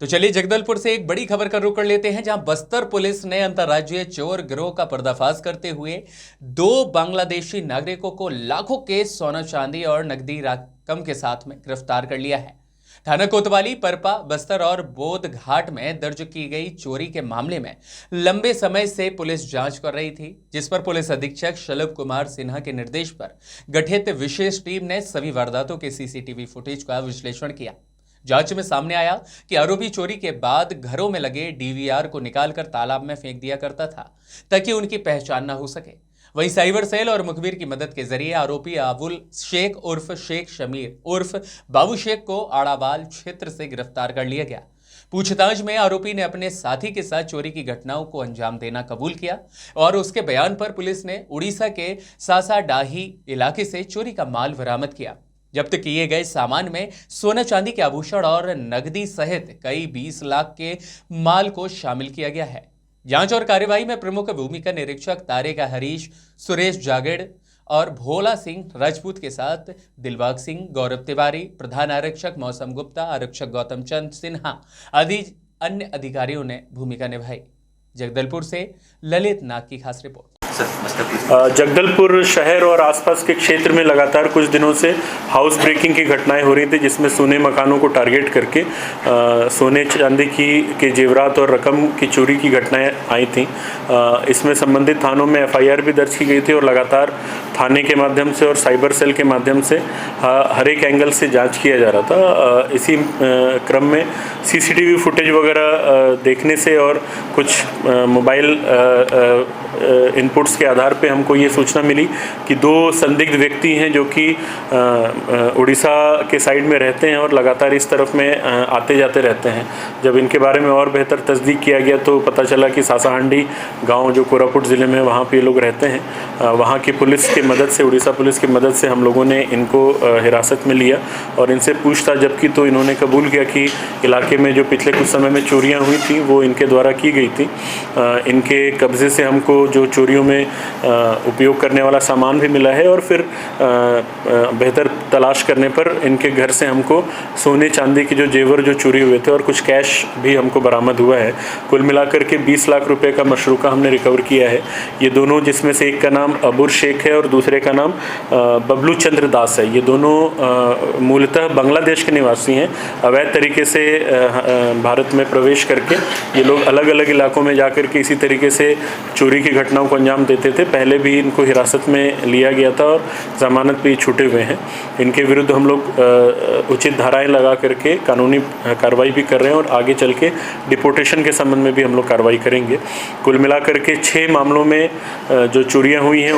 तो चलिए जगदलपुर से एक बड़ी खबर का रुख कर लेते हैं, जहां बस्तर पुलिस ने अंतर्राज्यीय चोर गिरोह का पर्दाफाश करते हुए 2 बांग्लादेशी नागरिकों को लाखों के सोना चांदी और नकदी रकम के साथ में गिरफ्तार कर लिया है। थाना कोतवाली, परपा, बस्तर और बोध घाट में दर्ज की गई चोरी के मामले में लंबे समय से पुलिस जांच कर रही थी, जिस पर पुलिस अधीक्षक शलभ कुमार सिन्हा के निर्देश पर गठित विशेष टीम ने सभी वारदातों के सीसीटीवी फुटेज का विश्लेषण किया। जांच में सामने आया कि आरोपी चोरी के बाद घरों में लगे डीवीआर को निकालकर तालाब में फेंक दिया करता था ताकि उनकी पहचान न हो सके। वहीं साइबर सेल और मुखबिर की मदद के जरिए आरोपी अबुल शेख उर्फ शेख शमीर उर्फ बाबू शेख को आड़ावाल क्षेत्र से गिरफ्तार कर लिया गया। पूछताछ में आरोपी ने अपने साथी के साथ चोरी की घटनाओं को अंजाम देना कबूल किया और उसके बयान पर पुलिस ने उड़ीसा के सासाडाही इलाके से चोरी का माल बरामद किया। जब्त किए गए सामान में सोना चांदी के आभूषण और नकदी सहित कई 20 लाख के माल को शामिल किया गया है। जांच और कार्यवाही में प्रमुख भूमिका निरीक्षक तारेका हरीश, सुरेश जागेड़ और भोला सिंह राजपूत के साथ दिलबाग सिंह, गौरव तिवारी, प्रधान आरक्षक मौसम गुप्ता, आरक्षक गौतम चंद सिन्हा आदि अन्य अधिकारियों ने भूमिका निभाई। जगदलपुर से ललित नाग की खास रिपोर्ट। जगदलपुर शहर और आसपास के क्षेत्र में लगातार कुछ दिनों से हाउस ब्रेकिंग की घटनाएं हो रही थी, जिसमें सोने मकानों को टारगेट करके सोने चांदी के जेवरात और रकम की चोरी की घटनाएं आई थी। इसमें संबंधित थानों में एफआईआर भी दर्ज की गई थी और लगातार थाने के माध्यम से और साइबर सेल के माध्यम से हर एक एंगल से जांच किया जा रहा था। इसी क्रम में सीसीटीवी फुटेज वगैरह देखने से और कुछ मोबाइल इनपुट्स के आधार पे हमको ये सूचना मिली कि 2 संदिग्ध व्यक्ति हैं जो कि उड़ीसा के साइड में रहते हैं और लगातार इस तरफ में आते जाते रहते हैं। जब इनके बारे में और बेहतर तस्दीक किया गया तो पता चला कि सासाहांडी गांव जो कोरापुट ज़िले में वहाँ पे ये लोग रहते हैं। वहाँ की पुलिस की मदद से, उड़ीसा पुलिस की मदद से हम लोगों ने इनको हिरासत में लिया और इनसे पूछताछ जब की तो इन्होंने कबूल किया कि इलाके में जो पिछले कुछ समय में चोरियाँ हुई थी वो इनके द्वारा की गई थी। इनके कब्ज़े से हमको जो चोरियों में उपयोग करने वाला सामान भी मिला है और फिर बेहतर तलाश करने पर इनके घर से हमको सोने चांदी के जो जेवर जो चोरी हुए थे और कुछ कैश भी हमको बरामद हुआ है। कुल मिलाकर के 20 लाख रुपए का मशरूका हमने रिकवर किया है। ये दोनों, जिसमें से एक का नाम अबुर शेख है और दूसरे का नाम बबलू चंद्र दास है, ये दोनों मूलतः बांग्लादेश के निवासी हैं। अवैध तरीके से भारत में प्रवेश करके ये लोग अलग अलग इलाकों में जाकर के इसी तरीके से चोरी की घटनाओं को अंजाम देते थे। पहले भी इनको हिरासत में लिया गया था और ज़मानत पे छूटे हुए हैं। इनके विरुद्ध हम लोग उचित धाराएं लगा करके कानूनी कार्रवाई भी कर रहे हैं और आगे चल के डिपोर्टेशन के संबंध में भी हम लोग कार्रवाई करेंगे। कुल मिलाकर के 6 मामलों में जो चोरियां हुई हैं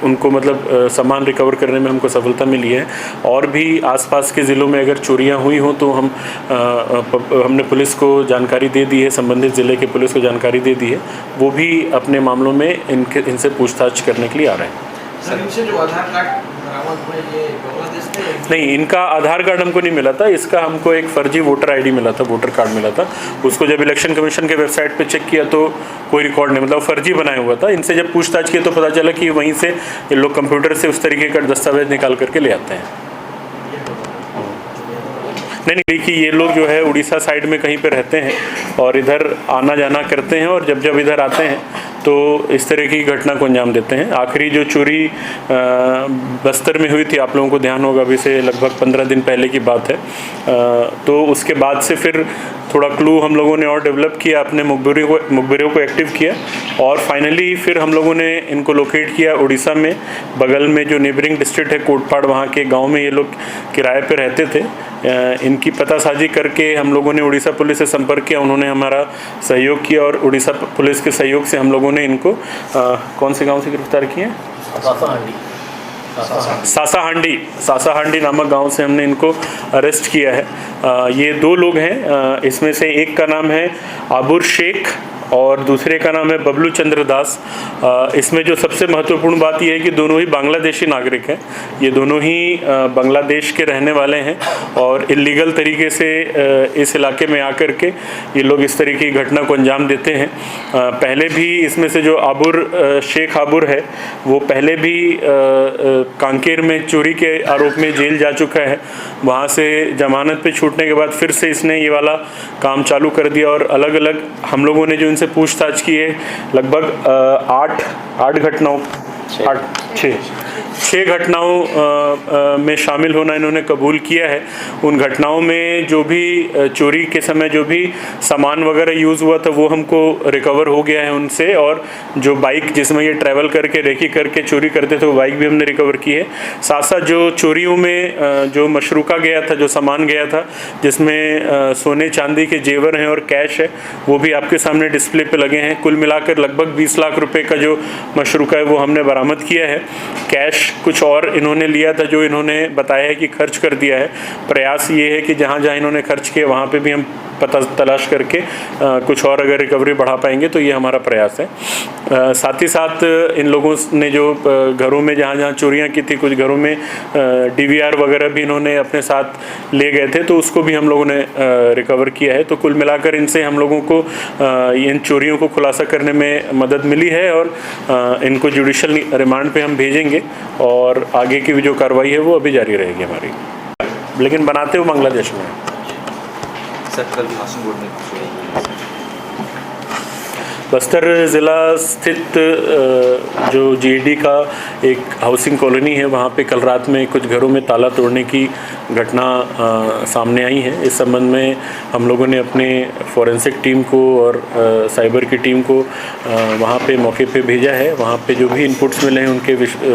उनको मतलब सामान रिकवर करने में हमको सफलता मिली है। और भी आसपास के ज़िलों में अगर चोरियां हुई हों तो हमने पुलिस को जानकारी दे दी है, संबंधित ज़िले के पुलिस को जानकारी दे दी है। वो भी अपने मामलों में इनसे पूछताछ करने के लिए आ रहे हैं। सर, इनसे जो आधार कार्ड बरामद हुए ये बांग्लादेश के? नहीं, इनका आधार कार्ड हमको नहीं मिला था। इसका हमको एक फर्जी वोटर आईडी मिला था, वोटर कार्ड मिला था। उसको जब इलेक्शन कमीशन के वेबसाइट पे चेक किया तो कोई रिकॉर्ड नहीं, मतलब फर्जी बनाया हुआ था। इनसे जब पूछताछ की तो पता चला कि वहीं से ये लोग कंप्यूटर से उस तरीके का दस्तावेज निकाल करके ले आते हैं। नहीं, देखिए, ये लोग जो है उड़ीसा साइड में कहीं पे रहते हैं और इधर आना जाना करते हैं और जब इधर आते हैं तो इस तरह की घटना को अंजाम देते हैं। आखिरी जो चोरी बस्तर में हुई थी, आप लोगों को ध्यान होगा, अभी से लगभग 15 दिन पहले की बात है। तो उसके बाद से फिर थोड़ा क्लू हम लोगों ने और डेवलप किया, अपने मुखबिरों को एक्टिव किया और फाइनली फिर हम लोगों ने इनको लोकेट किया उड़ीसा में। बगल में जो नेबरिंग डिस्ट्रिक्ट है कोटपाड़, वहाँ के गाँव में ये लोग किराए पर रहते थे। इनकी पतासाजी करके हम लोगों ने उड़ीसा पुलिस से संपर्क किया, उन्होंने हमारा सहयोग किया और उड़ीसा पुलिस के सहयोग से हम लोगों ने इनको कौन से गांव से गिरफ्तार किए हैं? सासाहांडी नामक गांव से हमने इनको अरेस्ट किया है। ये 2 लोग हैं, इसमें से एक का नाम है अबुर शेख और दूसरे का नाम है बबलू चंद्र दास। इसमें जो सबसे महत्वपूर्ण बात यह है कि दोनों ही बांग्लादेशी नागरिक हैं। ये दोनों ही बांग्लादेश के रहने वाले हैं और इलीगल तरीके से इस इलाके में आकर के ये लोग इस तरह की घटना को अंजाम देते हैं। पहले भी इसमें से जो शेख आबुर है वो पहले भी कांकेर में चोरी के आरोप में जेल जा चुका है वहाँ से जमानत पे छूटने के बाद फिर से इसने ये वाला काम चालू कर दिया और अलग अलग हम लोगों ने जो इनसे पूछताछ की है लगभग 8 घटनाओं 6 घटनाओं में शामिल होना इन्होंने कबूल किया है। उन घटनाओं में जो भी चोरी के समय जो भी सामान वगैरह यूज़ हुआ था वो हमको रिकवर हो गया है उनसे, और जो बाइक जिसमें ये ट्रैवल करके रेकी करके चोरी करते थे वो बाइक भी हमने रिकवर की है। साथ साथ जो चोरियों में जो मशरूका गया था, जो सामान गया था जिसमें सोने चांदी के जेवर हैं और कैश है, वो भी आपके सामने डिस्प्ले पे लगे हैं। कुल मिलाकर लगभग 20 लाख रुपए का जो मशरूका है वो हमने बरामद किया है। कैश कुछ और इन्होंने लिया था जो इन्होंने बताया है कि खर्च कर दिया है। प्रयास ये है कि जहाँ जहाँ इन्होंने खर्च किया वहाँ पे भी हम पता तलाश करके कुछ और अगर रिकवरी बढ़ा पाएंगे तो ये हमारा प्रयास है। साथ ही साथ इन लोगों ने जो घरों में जहाँ जहाँ चोरियाँ की थी, कुछ घरों में DVR वगैरह भी इन्होंने अपने साथ ले गए थे, तो उसको भी हम लोगों ने रिकवर किया है। तो कुल मिलाकर इनसे हम लोगों को इन चोरियों को खुलासा करने में मदद मिली है और इनको जुडिशल रिमांड पे हम भेजेंगे और आगे की जो कार्रवाई है वो अभी जारी रहेगी हमारी, लेकिन बनाते हुए बांग्लादेश में। सर कल हाउसिंग बोर्ड में बस्तर ज़िला स्थित जो GAD का एक हाउसिंग कॉलोनी है, वहाँ पे कल रात में कुछ घरों में ताला तोड़ने की घटना सामने आई है। इस संबंध में हम लोगों ने अपने फॉरेंसिक टीम को और साइबर की टीम को वहाँ पे मौके पे भेजा है। वहाँ पे जो भी इनपुट्स मिले हैं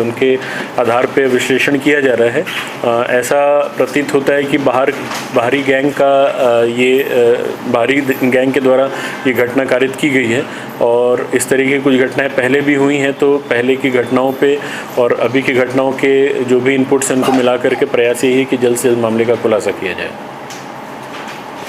उनके आधार पे विश्लेषण किया जा रहा है। ऐसा प्रतीत होता है कि बाहरी गैंग का बाहरी गैंग के द्वारा ये घटना कारित की गई है और इस तरीके की कुछ घटनाएं पहले भी हुई हैं। तो पहले की घटनाओं पे और अभी की घटनाओं के जो भी इनपुट्स हैं उनको मिला करके प्रयास यही है कि जल्द से जल्द मामले का खुलासा किया जाए।